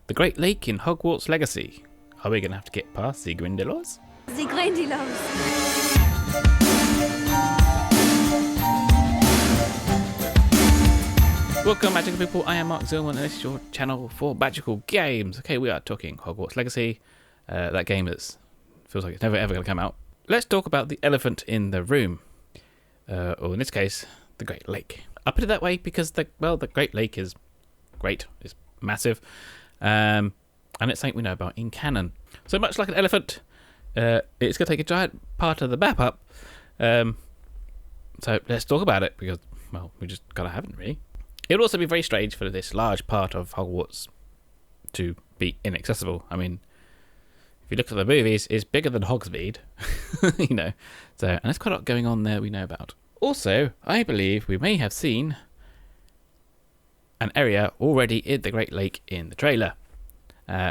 The Great Lake in Hogwarts Legacy. Are we going to have to get past the Grindylows? The Grindylows. Welcome, magical people. I am Mark Zealman, and this is your channel for magical games. Okay, we are talking Hogwarts Legacy. That game that feels like it's never ever going to come out. Let's talk about the elephant in the room. Or in this case, the Great Lake. I put it that way because the Great Lake is great. It's massive. And it's something we know about in canon. So much like an elephant, it's going to take a giant part of the map up. So let's talk about it because, well, we just kind of haven't really. It would also be very strange for this large part of Hogwarts to be inaccessible. I mean, if you look at the movies, it's bigger than Hogsmeade, you know. So, and there's quite a lot going on there we know about. Also, I believe we may have seen an area already in the Great Lake in the trailer.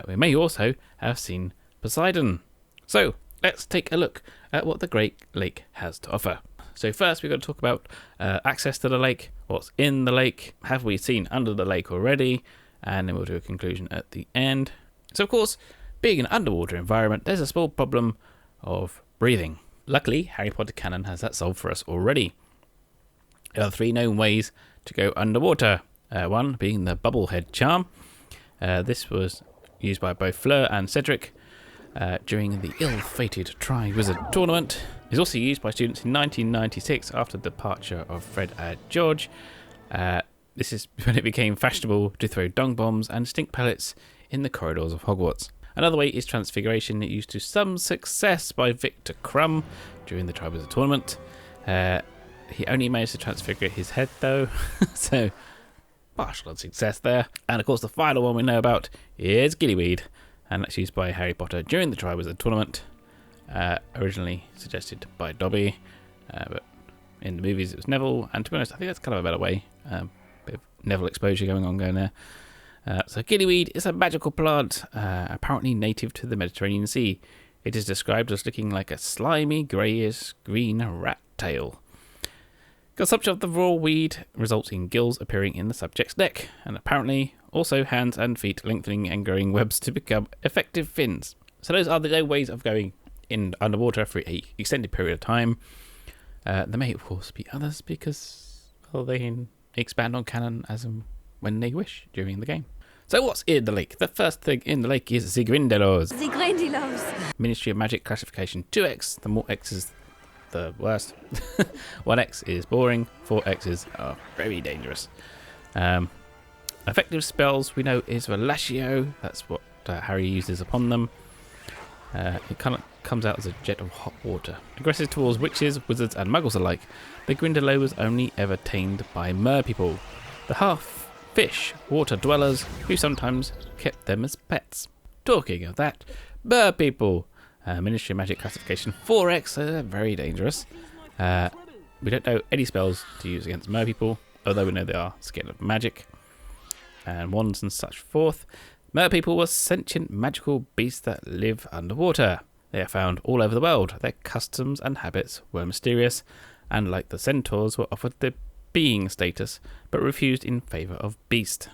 We may also have seen Poseidon. So, let's take a look at what the Great Lake has to offer. So first we've got to talk about access to the lake, what's in the lake, have we seen under the lake already, and then we'll do a conclusion at the end. So of course, being an underwater environment, there's a small problem of breathing. Luckily, Harry Potter canon has that solved for us already. There are 3 known ways to go underwater. One being the bubblehead charm. This was used by both Fleur and Cedric during the ill-fated Tri-Wizard tournament. It's also used by students in 1996 after the departure of Fred and George. This is when it became fashionable to throw dung bombs and stink pellets in the corridors of Hogwarts. Another way is transfiguration, used to some success by Victor Crumb during the Tri-Wizard tournament. He only managed to transfigure his head though, so partial success there. And of course the final one we know about is Gillyweed, and that's used by Harry Potter during the Tri-Wizard tournament. Originally suggested by Dobby, but in the movies it was Neville, and to be honest I think that's kind of a better way. Bit of Neville exposure going there. So Gillyweed is a magical plant, apparently native to the Mediterranean Sea. It is described as looking like a slimy, greyish green rat tail. Consumption of the raw weed results in gills appearing in the subject's neck, and apparently also hands and feet lengthening and growing webs to become effective fins. So those are the ways of going in underwater for an extended period of time. There may of course be others because, well, they can expand on canon as and when they wish during the game. So what's in the lake? The first thing in the lake is the Grindylows. The Grindylows. Ministry of Magic classification 2X. The more X's, the worst. 1X is boring. 4X's are very dangerous. Effective spells we know is Relatio. That's what Harry uses upon them. It kind of comes out as a jet of hot water. Aggressive towards witches, wizards and muggles alike, the Grindylow was only ever tamed by merpeople, the half-fish water dwellers who sometimes kept them as pets. Talking of that, merpeople, Ministry of Magic classification 4X, so they're very dangerous. We don't know any spells to use against merpeople, although we know they are scared of magic and wands and such forth. Merpeople were sentient magical beasts that live underwater. They are found all over the world. Their customs and habits were mysterious, and like the centaurs, were offered the being status, but refused in favour of beast.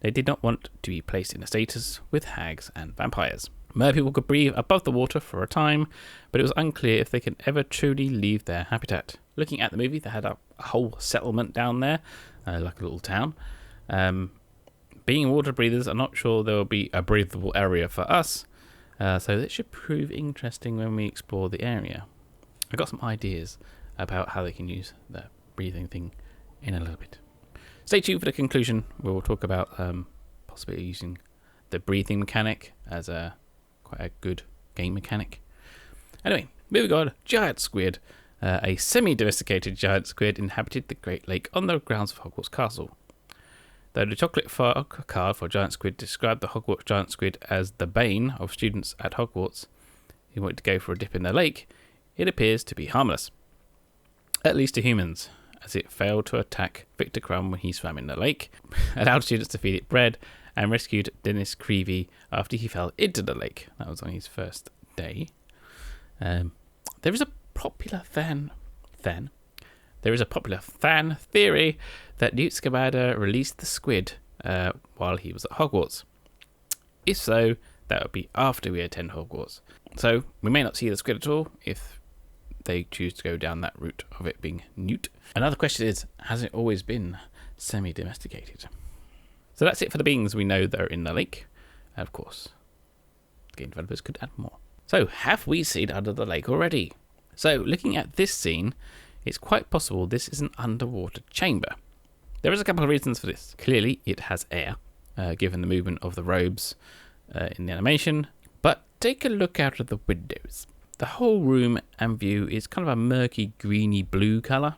They did not want to be placed in a status with hags and vampires. Merpeople could breathe above the water for a time, but it was unclear if they could ever truly leave their habitat. Looking at the movie, they had a whole settlement down there, like a little town. Being water breathers, I'm not sure there will be a breathable area for us, so that should prove interesting when we explore the area. I've got some ideas about how they can use the breathing thing in a little bit. Stay tuned for the conclusion. We'll talk about possibly using the breathing mechanic as quite a good game mechanic. Anyway, moving on. Giant squid. A semi-domesticated giant squid inhabited the Great Lake on the grounds of Hogwarts Castle. Though the chocolate card for giant squid described the Hogwarts giant squid as the bane of students at Hogwarts who wanted to go for a dip in the lake, it appears to be harmless. At least to humans, as it failed to attack Victor Crumb when he swam in the lake, allowed students to feed it bread, and rescued Dennis Creevy after he fell into the lake. That was on his first day. There is a popular fan theory that Newt Scamander released the squid while he was at Hogwarts. If so, that would be after we attend Hogwarts. So we may not see the squid at all if they choose to go down that route of it being newt. Another question is, has it always been semi-domesticated? So that's it for the beings we know that are in the lake. And of course, game developers could add more. So have we seen under the lake already? So looking at this scene, it's quite possible this is an underwater chamber. There is a couple of reasons for this. Clearly it has air, given the movement of the robes in the animation. But take a look out of the windows. The whole room and view is kind of a murky greeny blue colour,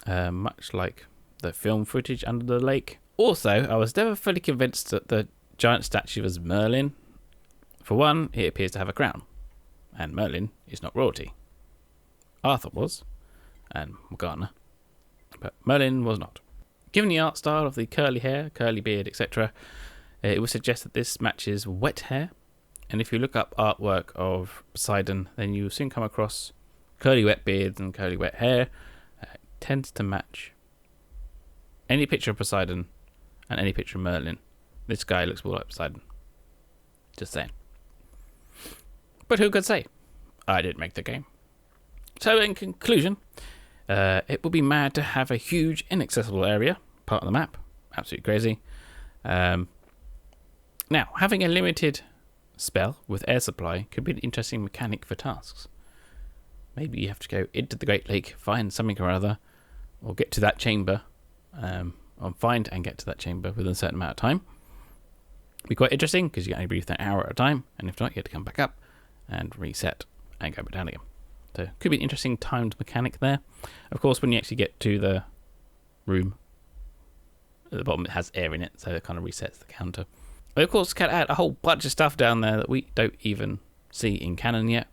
much like the film footage under the lake. Also, I was never fully convinced that the giant statue was Merlin. For one, it appears to have a crown, and Merlin is not royalty. Arthur was, and Morgana, but Merlin was not. Given the art style of the curly hair, curly beard, etc., it would suggest that this matches wet hair. And if you look up artwork of Poseidon, then you will soon come across curly wet beards and curly wet hair. It tends to match any picture of Poseidon and any picture of Merlin. This guy looks more like Poseidon. Just saying. But who could say? I didn't make the game. So in conclusion, it would be mad to have a huge inaccessible area, part of the map. Absolutely crazy. Now, having a limited spell with air supply could be an interesting mechanic for tasks. Maybe you have to go into the Great Lake, find something or other, or get to that chamber, or find and get to that chamber within a certain amount of time. Be quite interesting because you can only breathe an hour at a time, and if not, you have to come back up and reset and go back down again. So could be an interesting timed mechanic there. Of course, when you actually get to the room, at the bottom it has air in it, so it kind of resets the counter. But of course, can add a whole bunch of stuff down there that we don't even see in canon yet.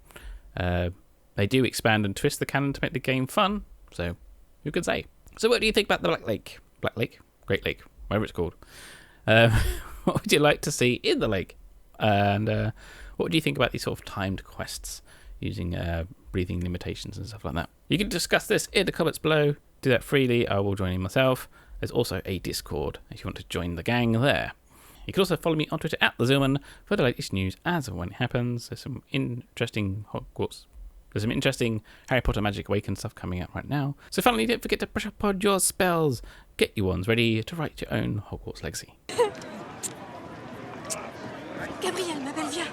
They do expand and twist the canon to make the game fun, so who could say? So what do you think about the Black Lake? Black Lake? Great Lake, whatever it's called. What would you like to see in the lake? And what do you think about these sort of timed quests using breathing limitations and stuff like that? You can discuss this in the comments below. Do that freely. I will join in myself. There's also a Discord if you want to join the gang there. You can also follow me on Twitter at the Zealman for the latest news as and when it happens. There's some interesting Hogwarts. There's some interesting Harry Potter Magic Awakened stuff coming out right now. So finally, don't forget to brush up on your spells. Get your ones ready to write your own Hogwarts legacy. Gabrielle, ma belle, viens.